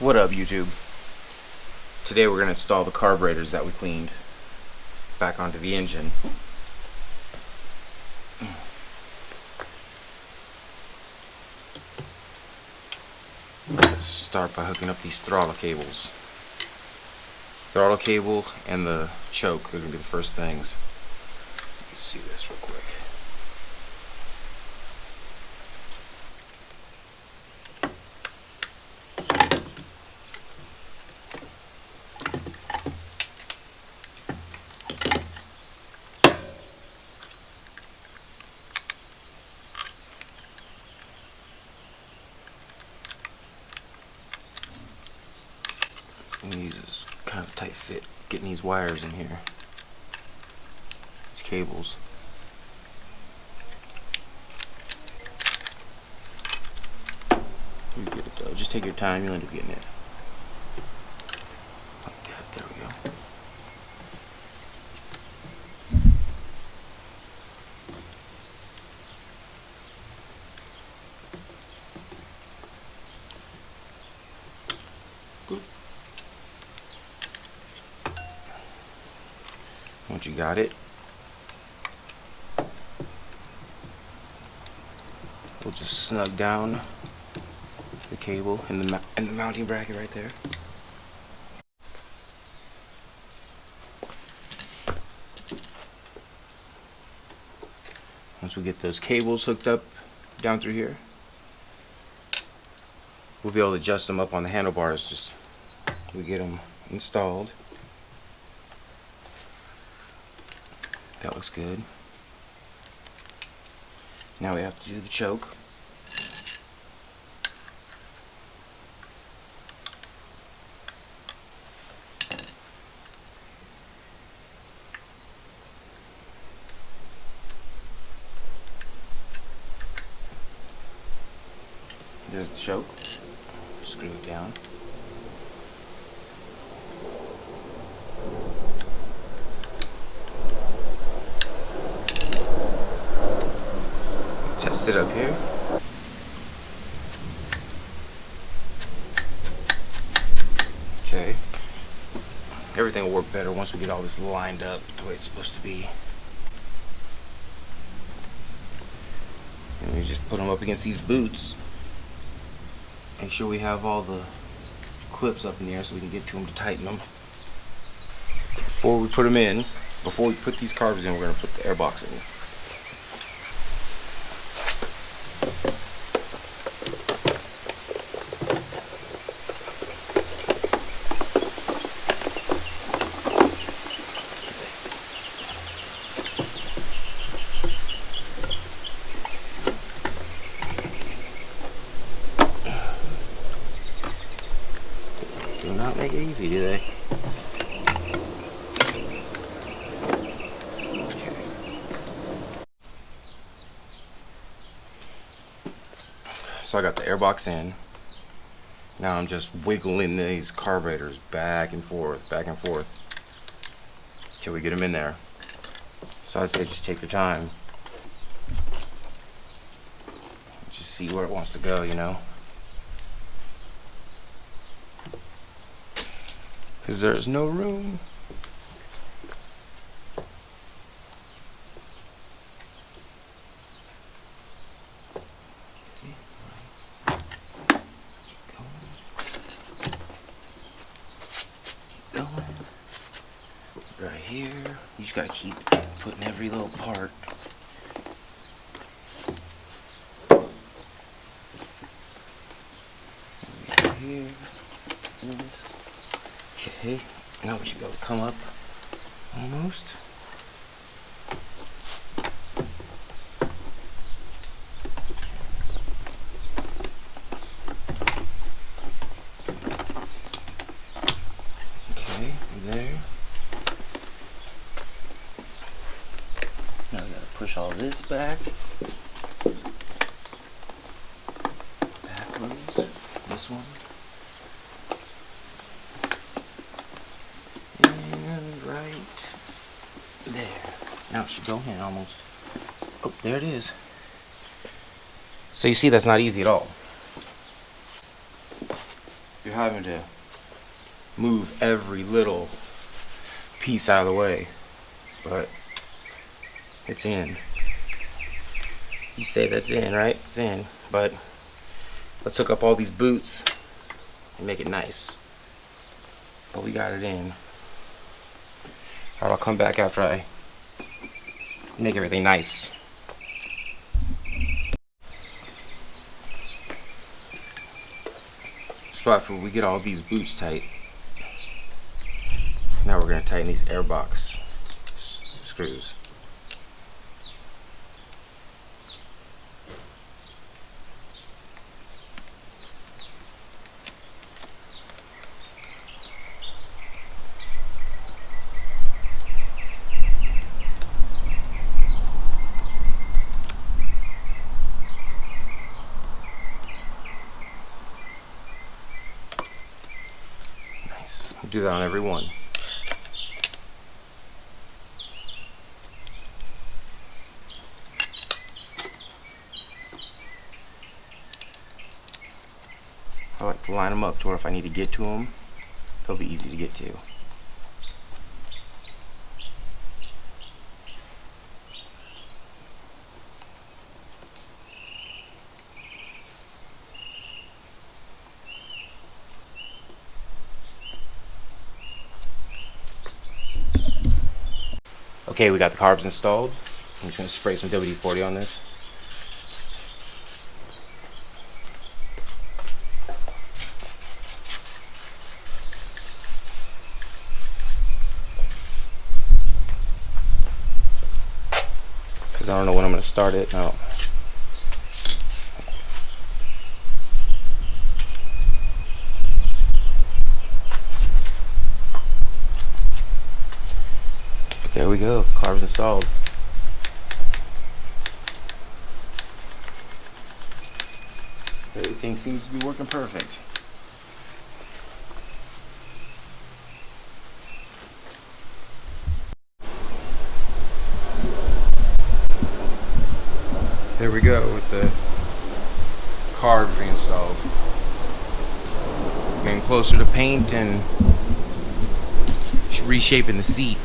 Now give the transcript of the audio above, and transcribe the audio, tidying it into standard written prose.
What up, YouTube? Today we're going to install the carburetors that we cleaned back onto the engine. Let's start by hooking up these throttle cables. Throttle cable and the choke are going to be the first things. Let's see this real quick. These is kind of tight fit, getting these wires in here, these cables. You get it though, just take your time, you'll end up getting it. Like that, there we go. Good. Once you got it, we'll just snug down the cable in the mounting bracket right there. Once we get those cables hooked up down through here, we'll be able to adjust them up on the handlebars. Just we get them installed. That looks good. Now we have to do the choke. There's the choke. Screw it down. Test it up here. Okay. Everything will work better once we get all this lined up the way it's supposed to be. And we just put them up against these boots. Make sure we have all the clips up in the air so we can get to them to tighten them. Before we put them in, before we put these carbs in, we're going to put the air box in. Do not make it easy, do they? Okay. So I got the airbox in. Now I'm just wiggling these carburetors back and forth till we get them in there. So I'd say just take your time. Just see where it wants to go, you know. Because there's no room. Keep going. Right here. You just gotta keep putting every little part. Right here. This. Okay, now we should be able to come up almost. Okay, there. Now we gotta push all this back. Backwards. This one. Right there. Now it should go in almost. Oh, there it is. So you see that's not easy at all. you're having to move every little piece out of the way, but it's in. You say that's in, right? It's in, but let's hook up all these boots and make it nice. But we got it in. Alright, I'll come back after I make everything nice. So after we get all these boots tight, now we're going to tighten these airbox screws. Nice. Do that on every one. I like to line them up to where if I need to get to them, they'll be easy to get to. Okay, we got the carbs installed. I'm just going to spray some WD-40 on this. Because I don't know when I'm going to start it. No. There we go, carbs installed. Everything seems to be working perfect. There we go with the carbs reinstalled. Getting closer to paint and reshaping the seat.